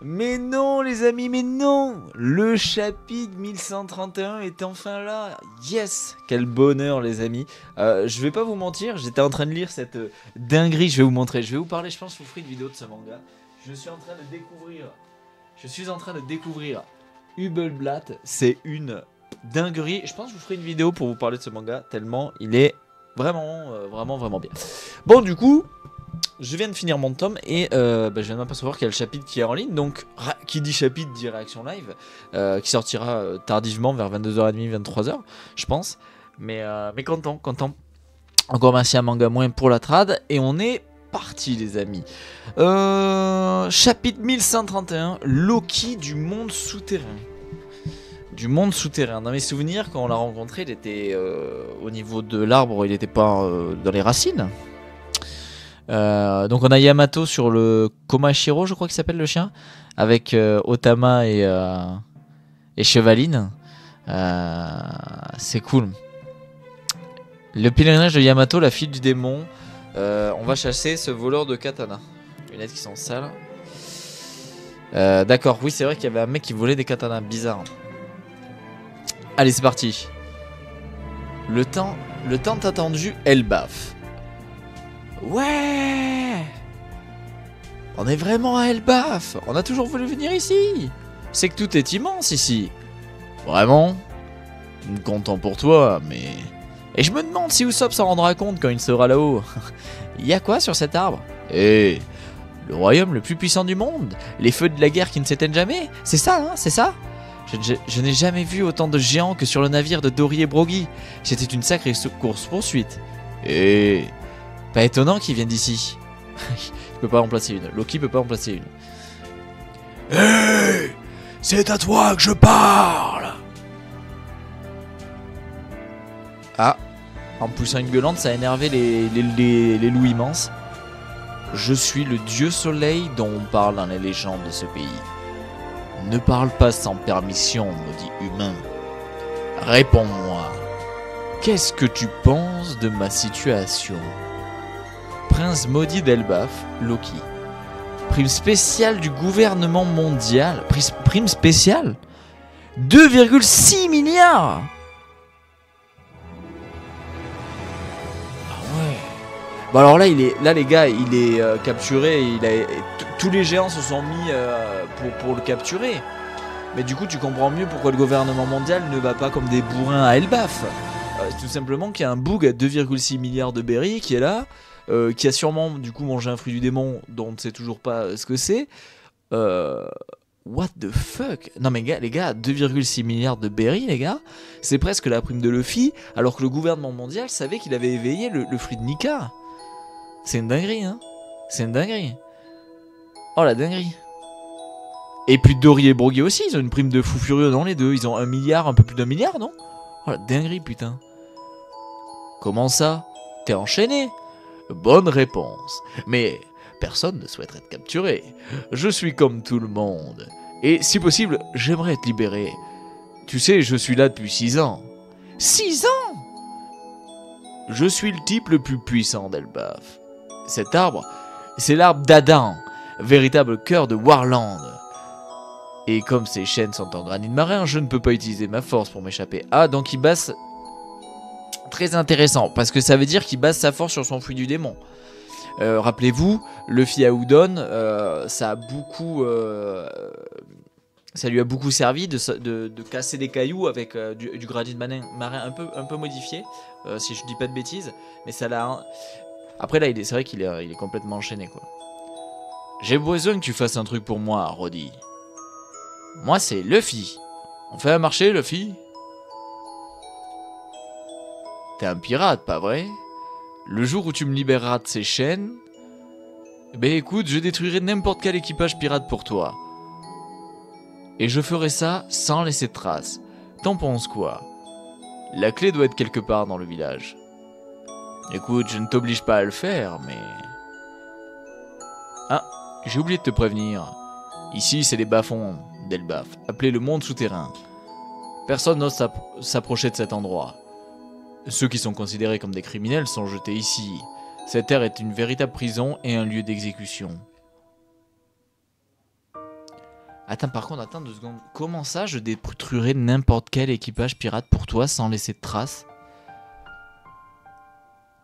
Mais non les amis, mais non. Le chapitre 1131 est enfin là. Yes. Quel bonheur les amis. Je vais pas vous mentir, j'étais en train de lire cette dinguerie. Je vais vous montrer, je vais vous parler, je pense que je vous ferai une vidéo de ce manga. Je suis en train de découvrir Hubelblatt. C'est une dinguerie. Je pense que je vous ferai une vidéo pour vous parler de ce manga, tellement il est vraiment bien. Bon du coup, je viens de finir mon tome et je viens de m'apercevoir qu'il y a le chapitre qui est en ligne. Donc qui dit chapitre dit réaction live, qui sortira tardivement vers 22h30, 23h je pense. Mais content. Encore merci à Manga Moins pour la trad. Et on est parti les amis. Chapitre 1131, Loki du monde souterrain. Du monde souterrain. Dans mes souvenirs, quand on l'a rencontré, il était au niveau de l'arbre, il n'était pas dans les racines. Donc on a Yamato sur le Komashiro, je crois qu'il s'appelle le chien, avec Otama et Chevaline. C'est cool. Le pèlerinage de Yamato, la fille du démon. On va chasser ce voleur de katana. Lunettes qui sont sales. D'accord, oui c'est vrai qu'il y avait un mec qui volait des katanas, bizarre. Allez c'est parti. Le temps attendu, Elbaf. Ouais. On est vraiment à Elbaf. On a toujours voulu venir ici. C'est que tout est immense ici. Vraiment. Content pour toi, mais... Et je me demande si Usopp s'en rendra compte quand il sera là-haut. Il y a quoi sur cet arbre? Eh, le royaume le plus puissant du monde. Les feux de la guerre qui ne s'éteignent jamais. C'est ça, hein, c'est ça? Je n'ai jamais vu autant de géants que sur le navire de Dory et Brogy. C'était une sacrée course-poursuite. Eh... Pas étonnant qu'il vienne d'ici. Il peut pas en placer une. Loki peut pas en placer une. Hey, c'est à toi que je parle. Ah, en poussant une gueulante, ça a énervé les loups immenses. Je suis le dieu soleil dont on parle dans les légendes de ce pays. Ne parle pas sans permission, maudit humain. Réponds-moi. Qu'est-ce que tu penses de ma situation? Prince maudit d'Elbaf, Loki. Prime spéciale du gouvernement mondial. Prime spéciale 2,6 milliards. Ah ouais. Bon alors là, les gars, il est capturé. Tous les géants se sont mis pour le capturer. Mais du coup, tu comprends mieux pourquoi le gouvernement mondial ne va pas comme des bourrins à Elbaf. Tout simplement qu'il y a un boug à 2,6 milliards de berry qui est là. Qui a sûrement du coup mangé un fruit du démon dont on ne sait toujours pas ce que c'est. What the fuck? Non mais les gars, 2,6 milliards de berry les gars, c'est presque la prime de Luffy, alors que le gouvernement mondial savait qu'il avait éveillé le fruit de Nika. C'est une dinguerie hein. C'est une dinguerie. Oh la dinguerie. Et puis Dory et Brogy aussi, ils ont une prime de fou furieux non les deux, ils ont 1 milliard, un peu plus d'1 milliard non? Oh la dinguerie putain. Comment ça? T'es enchaîné? Bonne réponse. Mais personne ne souhaite être capturé. Je suis comme tout le monde. Et si possible, j'aimerais être libéré. Tu sais, je suis là depuis 6 ans. 6 ans? Je suis le type le plus puissant d'Elbaf. Cet arbre, c'est l'arbre d'Adam, véritable cœur de Warland. Et comme ces chaînes sont en granit marin, je ne peux pas utiliser ma force pour m'échapper. Ah, donc il basse... Très intéressant, parce que ça veut dire qu'il base sa force sur son fruit du démon. Rappelez-vous, Luffy à Udon, ça lui a beaucoup servi de casser des cailloux avec du granit marin un peu modifié, si je dis pas de bêtises. Mais ça l'a... Après là, c'est vrai qu'il est complètement enchaîné quoi. J'ai besoin que tu fasses un truc pour moi, Roddy. Moi c'est Luffy. On fait un marché, Luffy? T'es un pirate, pas vrai? Le jour où tu me libéreras de ces chaînes... Ben écoute, je détruirai n'importe quel équipage pirate pour toi. Et je ferai ça sans laisser de traces. T'en penses quoi? La clé doit être quelque part dans le village. Écoute, je ne t'oblige pas à le faire, mais... Ah, j'ai oublié de te prévenir. Ici, c'est les bas-fonds d'Elbaf, appelé le monde souterrain. Personne n'ose s'approcher de cet endroit. Ceux qui sont considérés comme des criminels sont jetés ici. Cette terre est une véritable prison et un lieu d'exécution. Attends, par contre, attends 2 secondes. Comment ça, je détruirais n'importe quel équipage pirate pour toi sans laisser de traces?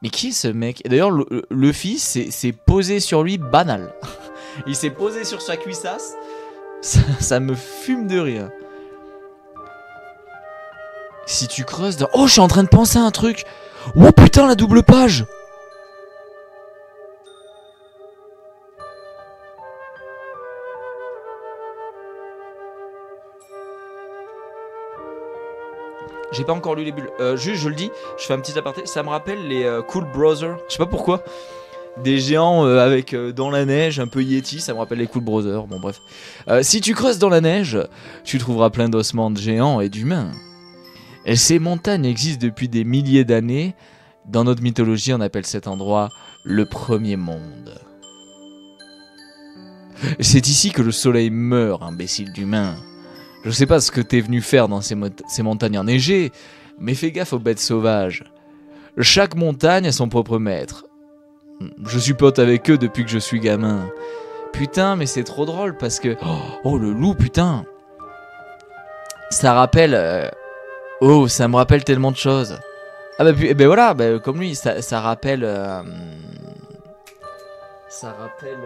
Mais qui est ce mec? Et d'ailleurs, Luffy s'est posé sur lui banal. Il s'est posé sur sa cuissasse. Ça me fume de rire. Si tu creuses dans... Oh, je suis en train de penser à un truc. Oh putain, la double page. J'ai pas encore lu les bulles. Juste, je le dis, je fais un petit aparté. Ça me rappelle les Cool Brothers. Je sais pas pourquoi. Des géants avec dans la neige, un peu Yeti. Ça me rappelle les Cool Brothers. Bon, bref. Si tu creuses dans la neige, tu trouveras plein d'ossements de géants et d'humains. Et ces montagnes existent depuis des milliers d'années. Dans notre mythologie, on appelle cet endroit le premier monde. C'est ici que le soleil meurt, imbécile d'humain. Je sais pas ce que t'es venu faire dans ces montagnes enneigées, mais fais gaffe aux bêtes sauvages. Chaque montagne a son propre maître. Je suis pote avec eux depuis que je suis gamin. Putain, mais c'est trop drôle parce que... Oh, le loup, putain. Ça rappelle... Oh, ça me rappelle tellement de choses. Ah bah, puis, ben voilà, bah, comme lui, ça rappelle... Ça rappelle...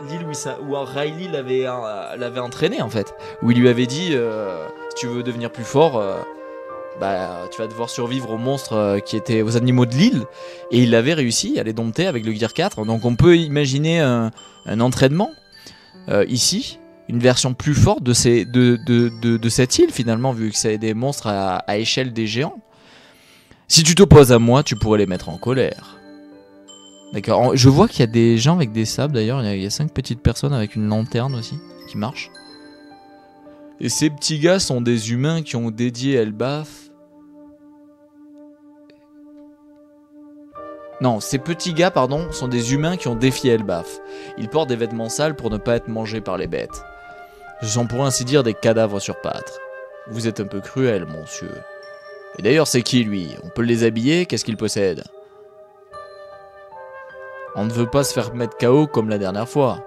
L'île où Riley l'avait entraîné en fait, où il lui avait dit si tu veux devenir plus fort, bah tu vas devoir survivre aux monstres qui étaient aux animaux de l'île, et il avait réussi à les dompter avec le Gear 4. Donc on peut imaginer un entraînement ici, une version plus forte de cette île finalement, vu que c'est des monstres à échelle des géants. Si tu t'opposes à moi, tu pourrais les mettre en colère. D'accord, je vois qu'il y a des gens avec des sables d'ailleurs, il y a 5 petites personnes avec une lanterne aussi, qui marchent. Et ces petits gars sont des humains qui ont dédié Elbaf. Non, ces petits gars, pardon, sont des humains qui ont défié Elbaf. Ils portent des vêtements sales pour ne pas être mangés par les bêtes. Ce sont pour ainsi dire des cadavres sur pattes. Vous êtes un peu cruel, monsieur. Et d'ailleurs, c'est qui lui? On peut les habiller? Qu'est-ce qu'il possède? On ne veut pas se faire mettre KO comme la dernière fois.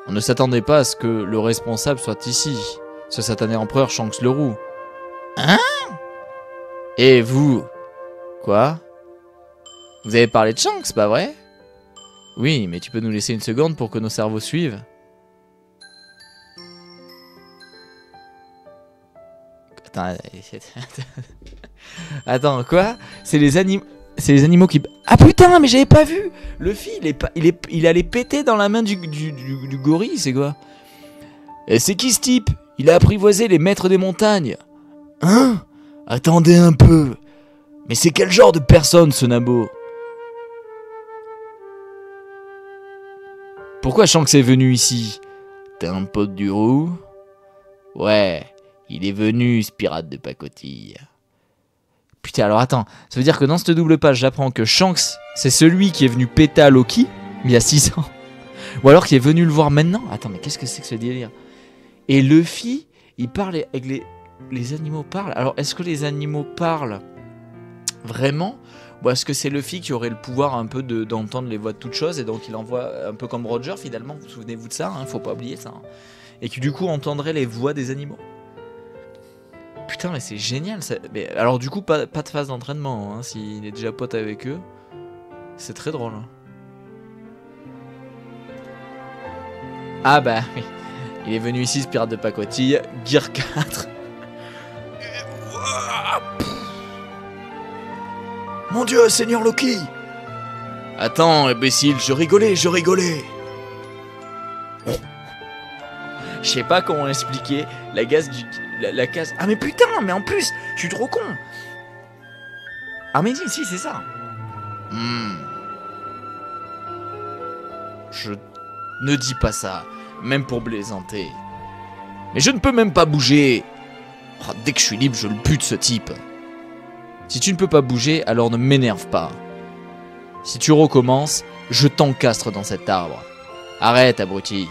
On ne s'attendait pas à ce que le responsable soit ici, ce satané empereur Shanks le Roux. Hein? Et vous? Quoi? Vous avez parlé de Shanks, pas vrai? Oui, mais tu peux nous laisser une seconde pour que nos cerveaux suivent? Attends, attends, quoi? C'est les animaux qui... Ah putain, mais j'avais pas vu. Luffy, il allait péter dans la main du gorille, c'est quoi? Et c'est qui ce type? Il a apprivoisé les maîtres des montagnes. Hein? Attendez un peu. Mais c'est quel genre de personne, ce Nabo? Pourquoi Shanks est venu ici? T'es un pote du roux? Ouais, il est venu, ce pirate de pacotille. Putain, alors attends, ça veut dire que dans cette double page, j'apprends que Shanks, c'est celui qui est venu péter à Loki, il y a 6 ans. Ou alors qui est venu le voir maintenant. Attends, mais qu'est-ce que c'est que ce délire? Et Luffy, il parle avec les animaux parlent. Alors, est-ce que les animaux parlent vraiment? Ou est-ce que c'est Luffy qui aurait le pouvoir un peu d'entendre les voix de toutes choses, et donc il envoie un peu comme Roger finalement, vous souvenez-vous de ça, hein, faut pas oublier ça. Hein, et qui du coup entendrait les voix des animaux. Putain, mais c'est génial ça. Mais alors du coup, pas de phase d'entraînement, hein, s'il est déjà pote avec eux. C'est très drôle. Hein. Ah bah oui. Il est venu ici, ce pirate de pacotille, Gear 4. Mon dieu, Seigneur Loki! Attends, imbécile, je rigolais. Je sais pas comment expliquer la case. Ah mais putain, mais en plus, je suis trop con. Ah mais si, c'est ça. Je ne dis pas ça, même pour plaisanter. Mais je ne peux même pas bouger. Oh, dès que je suis libre, je le bute ce type. Si tu ne peux pas bouger, alors ne m'énerve pas. Si tu recommences, je t'encastre dans cet arbre. Arrête, abruti.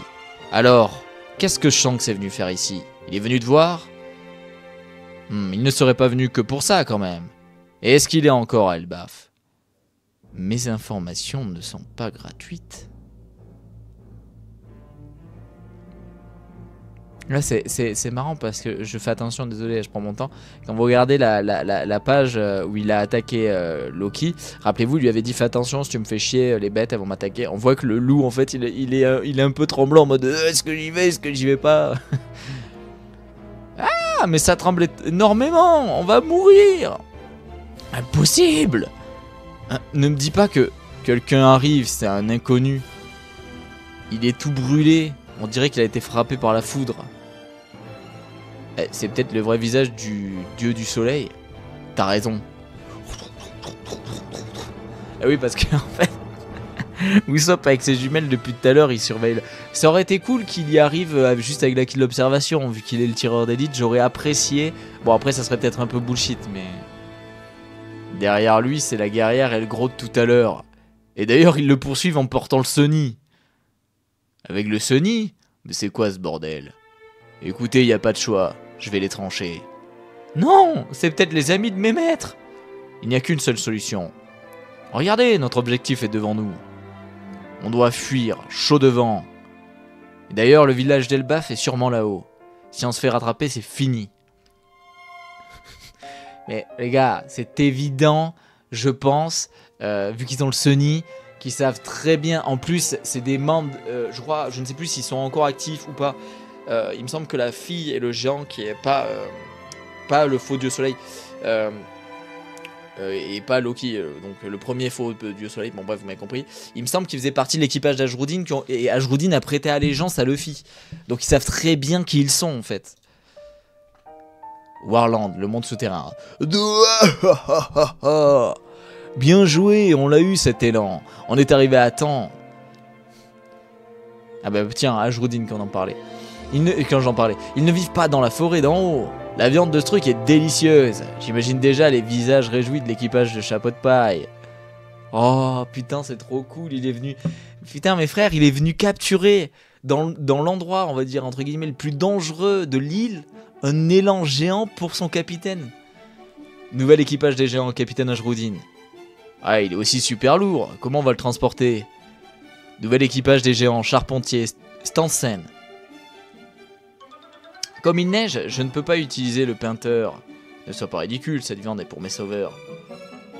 Alors, qu'est-ce que Shanks est venu faire ici? Il est venu te voir? Il ne serait pas venu que pour ça, quand même. Et est-ce qu'il est encore à Elbaf? Mes informations ne sont pas gratuites. Là, c'est marrant parce que je fais attention, désolé, je prends mon temps. Quand vous regardez la page où il a attaqué Loki, rappelez-vous, il lui avait dit fais attention, si tu me fais chier, les bêtes elles vont m'attaquer. On voit que le loup, en fait, il est un peu tremblant en mode est-ce que j'y vais, est-ce que j'y vais pas. Ah, mais ça tremblait énormément, on va mourir. Impossible. Ne me dis pas que quelqu'un arrive, c'est un inconnu. Il est tout brûlé, on dirait qu'il a été frappé par la foudre. C'est peut-être le vrai visage du dieu du soleil. T'as raison. Ah oui, parce qu'en fait, Usopp avec ses jumelles depuis tout à l'heure, il surveille. Ça aurait été cool qu'il y arrive juste avec l'acquis de l'observation, vu qu'il est le tireur d'élite. J'aurais apprécié. Bon, après, ça serait peut-être un peu bullshit, mais derrière lui, c'est la guerrière et le gros de tout à l'heure. Et d'ailleurs, ils le poursuivent en portant le Sony. Avec le Sony? Mais c'est quoi ce bordel? Écoutez, y a pas de choix, je vais les trancher. Non, c'est peut-être les amis de mes maîtres. Il n'y a qu'une seule solution. Regardez, notre objectif est devant nous. On doit fuir, chaud devant. Et d'ailleurs, le village d'Elbaf est sûrement là-haut. Si on se fait rattraper, c'est fini. Mais les gars, c'est évident, je pense, vu qu'ils ont le Sony, qu'ils savent très bien. En plus, c'est des membres, je crois, je ne sais plus s'ils sont encore actifs ou pas. Il me semble que la fille et le géant qui est pas le faux dieu soleil et pas Loki, donc le premier faux dieu soleil, bon bref vous m'avez compris. Il me semble qu'ils faisaient partie de l'équipage d'Ashruddin et Ashruddin a prêté allégeance à Luffy. Donc ils savent très bien qui ils sont en fait. Warland, le monde souterrain. Bien joué, on l'a eu cet élan. On est arrivé à temps. Ah bah tiens, Ashruddin quand on en parlait. Quand j'en parlais. Ils ne vivent pas dans la forêt d'en haut. La viande de ce truc est délicieuse. J'imagine déjà les visages réjouis de l'équipage de Chapeau de Paille. Oh putain, c'est trop cool, il est venu... Putain, mes frères, il est venu capturer dans l'endroit, on va dire, entre guillemets, le plus dangereux de l'île, un élan géant pour son capitaine. Nouvel équipage des géants, capitaine Ashruddin. Ah, il est aussi super lourd. Comment on va le transporter? Nouvel équipage des géants, charpentier, Stansen. Comme il neige, je ne peux pas utiliser le painteur. Ne sois pas ridicule, cette viande est pour mes sauveurs.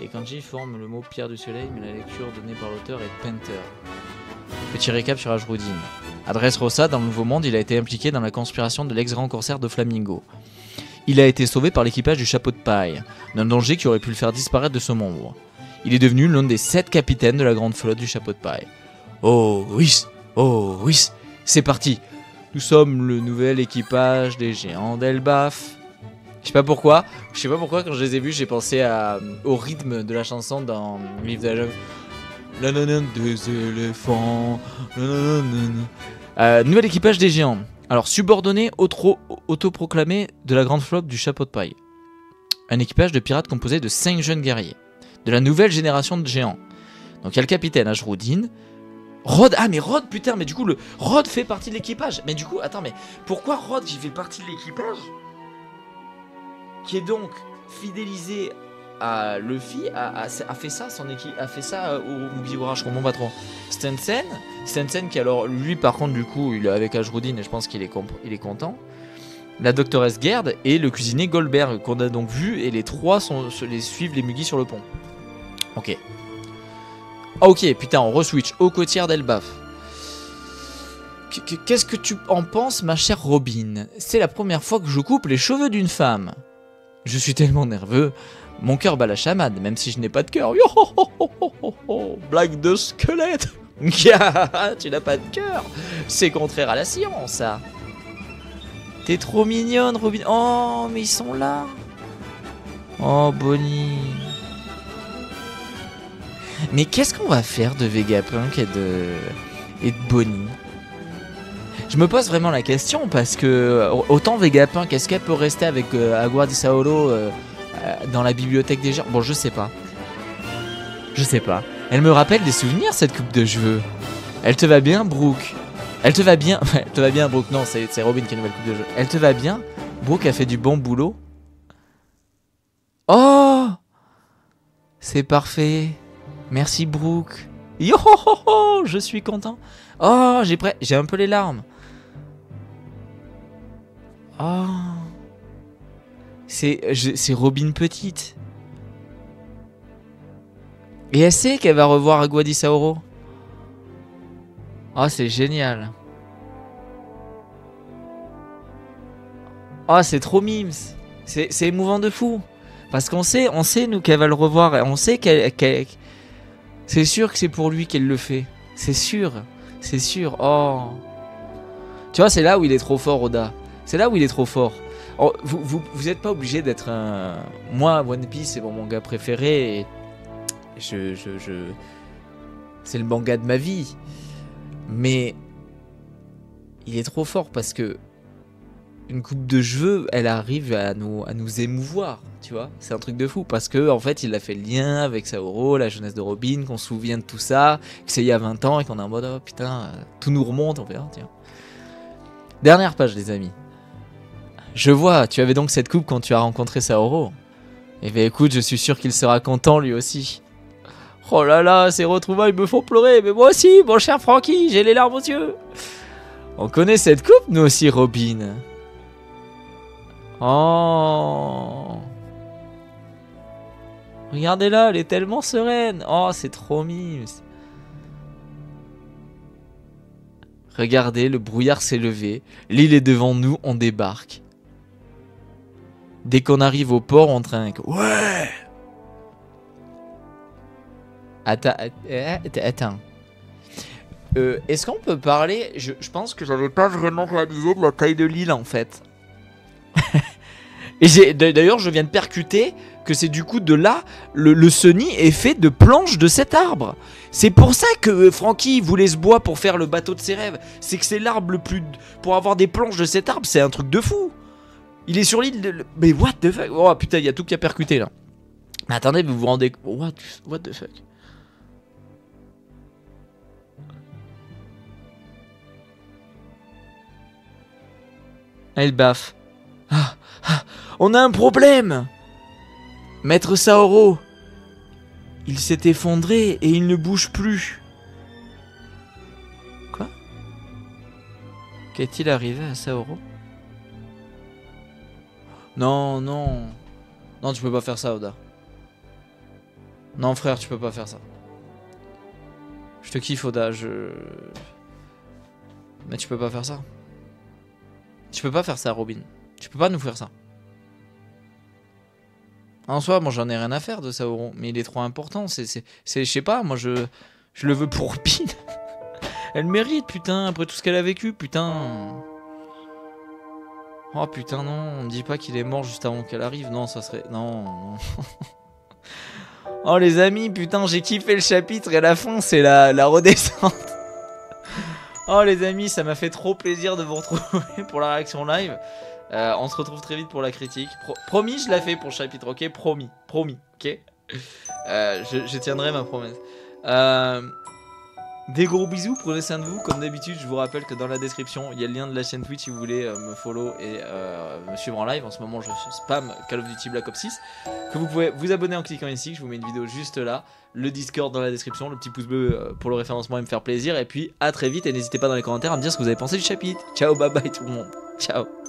Les kanji forment le mot pierre du soleil, mais la lecture donnée par l'auteur est painter. Petit récap sur Ashruddin. Adresse Rossa, dans le Nouveau Monde, il a été impliqué dans la conspiration de l'ex-grand corsaire de Flamingo. Il a été sauvé par l'équipage du Chapeau de Paille, d'un danger qui aurait pu le faire disparaître de ce monde. Il est devenu l'un des 7 capitaines de la grande flotte du Chapeau de Paille. Oh oui, c'est parti. Nous sommes le nouvel équipage des géants d'Elbaf. Je sais pas pourquoi quand je les ai vus, j'ai pensé au rythme de la chanson dans le livre de la jungle. Nanana des éléphants. Nouvel équipage des géants. Alors, subordonné autoproclamé de la grande flotte du Chapeau de Paille. Un équipage de pirates composé de 5 jeunes guerriers. De la nouvelle génération de géants. Donc il y a le capitaine Ashruddin. Rod, ah mais Rod, putain, mais du coup Rod fait partie de l'équipage. Mais du coup, attends, mais pourquoi Rod qui fait partie de l'équipage, qui est donc fidélisé à Luffy, a fait ça, a fait ça au Mugiwara, je comprends pas trop. Stansen qui alors, lui par contre du coup, il est avec Ashruddin et je pense qu'il est content. La doctoresse Gerd et le cuisinier Goldberg qu'on a donc vu et les trois suivent les Mugis sur le pont. Ok. Ah ok, putain, on re-switch aux côtières d'Elbaf. Qu'est-ce que tu en penses, ma chère Robin? C'est la première fois que je coupe les cheveux d'une femme. Je suis tellement nerveux. Mon cœur bat la chamade, même si je n'ai pas de cœur. Yo ho ho ho ho ho ho. Blague de squelette. Tu n'as pas de cœur. C'est contraire à la science, ça. T'es trop mignonne, Robin. Oh, mais ils sont là. Oh, Bonnie. Mais qu'est-ce qu'on va faire de Vegapunk et de Bonnie? Je me pose vraiment la question parce que autant Vegapunk, est-ce qu'elle peut rester avec Agua di Saolo dans la bibliothèque des gens? Bon, je sais pas. Je sais pas. Elle me rappelle des souvenirs, cette coupe de cheveux. Elle te va bien, Brooke? Elle te va bien? Elle te va bien, Brooke? Non, c'est Robin qui a une nouvelle coupe de cheveux. Elle te va bien? Brooke a fait du bon boulot. Oh! C'est parfait. Merci, Brooke. Yo ho ho ho, je suis content. Oh, j'ai un peu les larmes. Oh. C'est Robin petite. Et elle sait qu'elle va revoir Aguadi Saoro. Oh, c'est génial. Oh, c'est trop mimes. C'est émouvant de fou. Parce qu'on sait nous qu'elle va le revoir. Et on sait c'est sûr que c'est pour lui qu'elle le fait. C'est sûr. C'est sûr. Oh. Tu vois, c'est là où il est trop fort, Oda. C'est là où il est trop fort. Oh, vous êtes pas obligé d'être un... Moi, One Piece, c'est mon manga préféré. Et c'est le manga de ma vie. Mais il est trop fort parce que une coupe de cheveux, elle arrive à nous émouvoir, tu vois. C'est un truc de fou parce que en fait, il a fait le lien avec Saoro, la jeunesse de Robin, qu'on se souvient de tout ça, que c'est il y a 20 ans et qu'on est en mode oh putain, tout nous remonte, on verra, tiens. Dernière page, les amis. Je vois, tu avais donc cette coupe quand tu as rencontré Saoro. Eh bien écoute, je suis sûr qu'il sera content lui aussi. Oh là là, ces retrouvailles me font pleurer, mais moi aussi, mon cher Franky, j'ai les larmes aux yeux. On connaît cette coupe, nous aussi, Robin. Oh. Regardez-la, elle est tellement sereine. Oh, c'est trop mime. Regardez, le brouillard s'est levé. L'île est devant nous, on débarque. Dès qu'on arrive au port, on trinque. Ouais. Attends. Est-ce qu'on peut parler... Je pense que j'avais pas vraiment réalisé de la taille de l'île, en fait. Et d'ailleurs, je viens de percuter que c'est du coup de là, le Sunny est fait de planches de cet arbre. C'est pour ça que Franky voulait ce bois pour faire le bateau de ses rêves. C'est que c'est l'arbre le plus... Pour avoir des planches de cet arbre, c'est un truc de fou. Il est sur l'île de... Mais what the fuck? Oh putain, il y a tout qui a percuté là. Mais attendez, vous vous rendez... What the fuck? Elle baffe. On a un problème. Maître Saoro. Il s'est effondré et il ne bouge plus. Quoi? Qu'est-il arrivé à Saoro? Non, non. Non, tu peux pas faire ça, Oda. Non, frère, tu peux pas faire ça. Je te kiffe, Oda, Mais tu peux pas faire ça. Tu peux pas faire ça, Robin. Tu peux pas nous faire ça. En soi, moi j'en ai rien à faire de Saoro, mais il est trop important. Je sais pas, moi je le veux pour Robin. Elle mérite, putain, après tout ce qu'elle a vécu, putain. Oh putain, non, on me dit pas qu'il est mort juste avant qu'elle arrive. Non, ça serait... Non. Oh les amis, putain, j'ai kiffé le chapitre et la fin, c'est la redescente. Oh les amis, ça m'a fait trop plaisir de vous retrouver pour la réaction live. On se retrouve très vite pour la critique. Promis, je la fais pour le chapitre, ok? Promis, ok? Je tiendrai ma promesse. Des gros bisous, prenez soin de vous. Comme d'habitude, je vous rappelle que dans la description, il y a le lien de la chaîne Twitch si vous voulez me follow et me suivre en live. En ce moment, je spam Call of Duty Black Ops 6. Que vous pouvez vous abonner en cliquant ici. Je vous mets une vidéo juste là. Le Discord dans la description. Le petit pouce bleu pour le référencement et me faire plaisir. Et puis, à très vite. Et n'hésitez pas dans les commentaires à me dire ce que vous avez pensé du chapitre. Ciao, bye bye tout le monde. Ciao.